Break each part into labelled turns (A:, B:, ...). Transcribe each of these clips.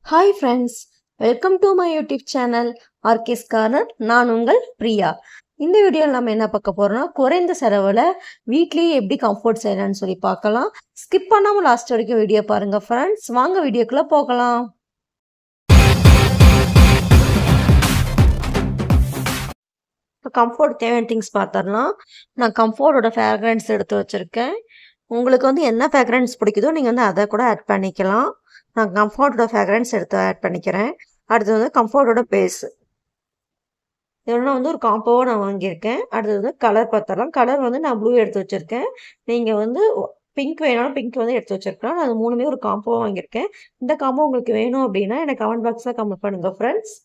A: Hi friends, welcome to my YouTube channel RK's corner. நான் உங்கள் பிரியா. இந்த வீடியோவில் நம்ம என்ன பார்க்க போகிறோம்னா, குறைந்த செலவில் வீட்லேயே எப்படி கம்ஃபோர்ட் செய்யலாம்னு சொல்லி பார்க்கலாம். ஸ்கிப் பண்ணாமல் லாஸ்ட் வரைக்கும் வீடியோ பாருங்கள் ஃப்ரெண்ட்ஸ். வாங்க வீடியோக்குள்ளே போகலாம். இப்போ கம்ஃபோர்ட் தேவையான திங்ஸ் பார்த்துடலாம். நான் கம்ஃபோர்ட்டோட ஃப்ராக்ரன்ஸ் எடுத்து வச்சுருக்கேன். உங்களுக்கு என்ன ஃப்ராக்ரன்ஸ் பிடிக்குதோ நீங்கள் அதை கூட ஆட் பண்ணிக்கலாம். நான் கம்ஃபோர்ட்டோட ஃப்ராக்ரன்ஸ் எடுத்து ஆட் பண்ணிக்கிறேன். அடுத்தது கம்ஃபோர்ட்டோட பேஸ். இதெல்லாம் ஒரு காம்போவாக நான் வாங்கியிருக்கேன். அடுத்தது கலர் பார்த்துடலாம். கலர் நான் ப்ளூ எடுத்து வச்சுருக்கேன். நீங்கள் பிங்க் வேணாலும் பிங்க் எடுத்து வச்சுருக்கலாம். அது மூணுமே ஒரு காம்போவாக வாங்கியிருக்கேன். இந்த காம்போ உங்களுக்கு வேணும் அப்படின்னா எனக்கு கமெண்ட் பாக்ஸில் கமெண்ட் பண்ணுங்கள் ஃப்ரெண்ட்ஸ்.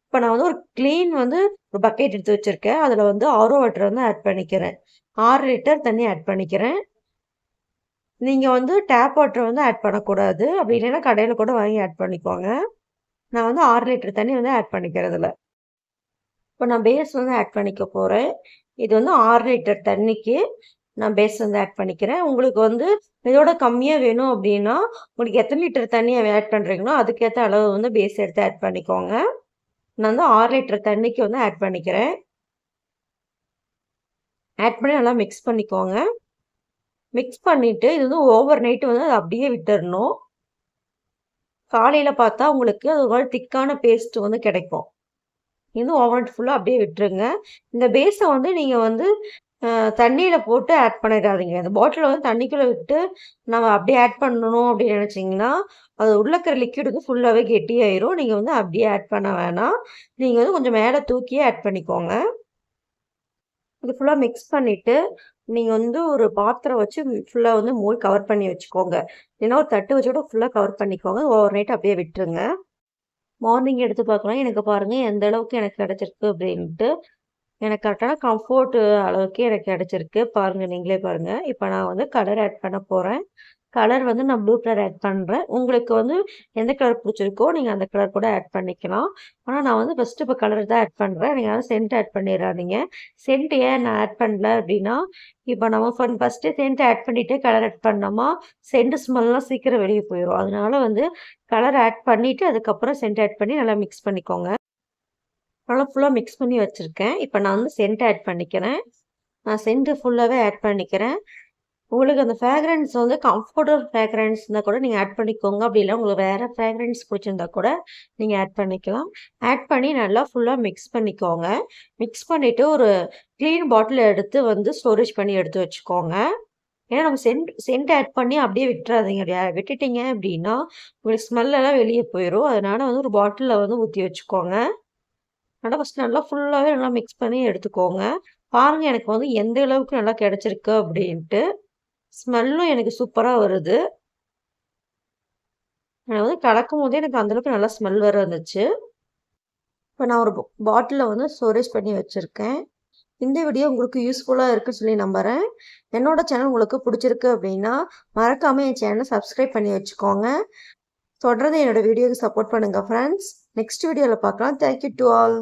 A: இப்போ நான் ஒரு க்ளீன் ஒரு பக்கெட் எடுத்து வச்சுருக்கேன். அதில் ஆரோ வாட்டர் ஆட் பண்ணிக்கிறேன். 6 லிட்டர் தண்ணி ஆட் பண்ணிக்கிறேன். நீங்கள் டேப் வாட்டர் ஆட் பண்ணக்கூடாது. அப்படி இல்லைன்னா கடையில் கூட வாங்கி ஆட் பண்ணிக்கோங்க. நான் 6 லிட்டர் தண்ணி ஆட் பண்ணிக்கிறதுல. இப்போ நான் பேஸ் ஆட் பண்ணிக்க போகிறேன். இது 6 லிட்டர் தண்ணிக்கு நான் பேஸ் ஆட் பண்ணிக்கிறேன். உங்களுக்கு இதோட கம்மியாக வேணும் அப்படின்னா உங்களுக்கு எத்தனை லிட்டர் தண்ணியை ஆட் பண்ணுறீங்களோ அதுக்கேற்ற அளவு பேஸ் எடுத்து ஆட் பண்ணிக்கோங்க. நான் 6 லிட்டர் தண்ணிக்கு ஆட் பண்ணிக்கிறேன். ஆட் பண்ணி நல்லா மிக்ஸ் பண்ணிக்கோங்க. மிக்ஸ் பண்ணிவிட்டு இது ஓவர் நைட்டு அதை அப்படியே விட்டுடணும். காலையில் பார்த்தா உங்களுக்கு அது ஒரு திக்கான பேஸ்ட் கிடைக்கும். ஓவர் நைட் ஃபுல்லாக அப்படியே விட்டுருங்க. இந்த பேஸை நீங்கள் தண்ணியில் போட்டு ஆட் பண்ணிடாதீங்க. இந்த பாட்டிலில் தண்ணிக்குள்ளே விட்டு நம்ம அப்படியே ஆட் பண்ணணும் அப்படின்னு நினச்சிங்கன்னா அது உள்ள இருக்கிற லிக்விட் ஃபுல்லாகவே கெட்டியாயிரும். நீங்கள் அப்படியே ஆட் பண்ண வேணாம். நீங்கள் கொஞ்சம் மேலே தூக்கியே ஆட் பண்ணிக்கோங்க. இது ஃபுல்லாக மிக்ஸ் பண்ணிவிட்டு நீங்கள் ஒரு பாத்திரம் வச்சு ஃபுல்லாக மூடி கவர் பண்ணி வச்சுக்கோங்க. இல்லைன்னா ஒரு தட்டு வச்சு கூட ஃபுல்லாக கவர் பண்ணிக்கோங்க. ஓவர் நைட் அப்படியே விட்டுருங்க. மார்னிங் எடுத்து பார்க்கலாம். எனக்கு பாருங்கள் எந்த அளவுக்கு எனக்கு கிடச்சிருக்கு அப்படின்ட்டு. எனக்கு கரெக்டான கம்ஃபோர்ட் அளவுக்கு எனக்கு கிடச்சிருக்கு. பாருங்கள், நீங்களே பாருங்கள். இப்போ நான் கலர் ஆட் பண்ண போகிறேன். கலர் நான் ப்ளூ கலர் ஆட் பண்ணுறேன். உங்களுக்கு எந்த கலர் பிடிச்சிருக்கோ நீங்கள் அந்த கலர் கூட ஆட் பண்ணிக்கலாம். ஆனால் நான் ஃபஸ்ட்டு இப்போ கலர் தான் ஆட் பண்ணுறேன். நீங்கள் சென்ட் ஆட் பண்ணிடாதீங்க. சென்ட் ஏன் நான் ஆட் பண்ணல அப்படின்னா, இப்போ நம்ம ஃபஸ்ட்டு சென்ட் ஆட் பண்ணிவிட்டு கலர் ஆட் பண்ணோமா சென்ட் ஸ்மெல்லாம் சீக்கிரம் வெளியே போயிடும். அதனால கலர் ஆட் பண்ணிவிட்டு அதுக்கப்புறம் சென்ட் ஆட் பண்ணி நல்லா மிக்ஸ் பண்ணிக்கோங்க. நல்லா ஃபுல்லாக மிக்ஸ் பண்ணி வச்சுருக்கேன். இப்போ நான் சென்ட் ஆட் பண்ணிக்கிறேன். நான் சென்ட்டு ஃபுல்லாகவே ஆட் பண்ணிக்கிறேன். உங்களுக்கு அந்த ஃப்ராக்ரன்ஸ் கம்ஃபர்டபுள் ஃப்ராக்ரன்ஸ் இருந்தால் கூட நீங்கள் ஆட் பண்ணிக்கோங்க. அப்படி இல்லை உங்களுக்கு வேறு ஃப்ராக்ரன்ஸ் பிடிச்சிருந்தா கூட நீங்கள் ஆட் பண்ணிக்கலாம். ஆட் பண்ணி நல்லா ஃபுல்லாக மிக்ஸ் பண்ணிக்கோங்க. மிக்ஸ் பண்ணிவிட்டு ஒரு க்ளீன் பாட்டில் எடுத்து ஸ்டோரேஜ் பண்ணி எடுத்து வச்சுக்கோங்க. ஏன்னா நம்ம சென்ட் ஆட் பண்ணி அப்படியே விட்டுறாதீங்க. விட்டுட்டீங்க அப்படின்னா உங்களுக்கு ஸ்மெல்லெல்லாம் வெளியே போயிடும். அதனால் ஒரு பாட்டிலில் ஊற்றி வச்சுக்கோங்க. ஃபஸ்ட் நல்லா ஃபுல்லாகவே நல்லா மிக்ஸ் பண்ணி எடுத்துக்கோங்க. பாருங்கள் எனக்கு எந்த அளவுக்கு நல்லா கிடச்சிருக்கு அப்படின்ட்டு. ஸ்மெல்லும் எனக்கு சூப்பராக வருது. நான் கலக்கும் போதே எனக்கு அந்தளவுக்கு நல்லா ஸ்மெல் வர வந்துச்சு. இப்போ நான் ஒரு பாட்டிலில் ஸ்டோரேஜ் பண்ணி வச்சுருக்கேன். இந்த வீடியோ உங்களுக்கு யூஸ்ஃபுல்லாக இருக்குன்னு சொல்லி நம்புகிறேன். என்னோட சேனல் உங்களுக்கு பிடிச்சிருக்கு அப்படின்னா மறக்காமல் என் சேனலை சப்ஸ்கிரைப் பண்ணி வச்சுக்கோங்க. தொடர்ந்து என்னோடய வீடியோவுக்கு சப்போர்ட் பண்ணுங்கள் ஃப்ரெண்ட்ஸ். நெக்ஸ்ட் வீடியோவில் பார்க்கலாம். Thank you to all.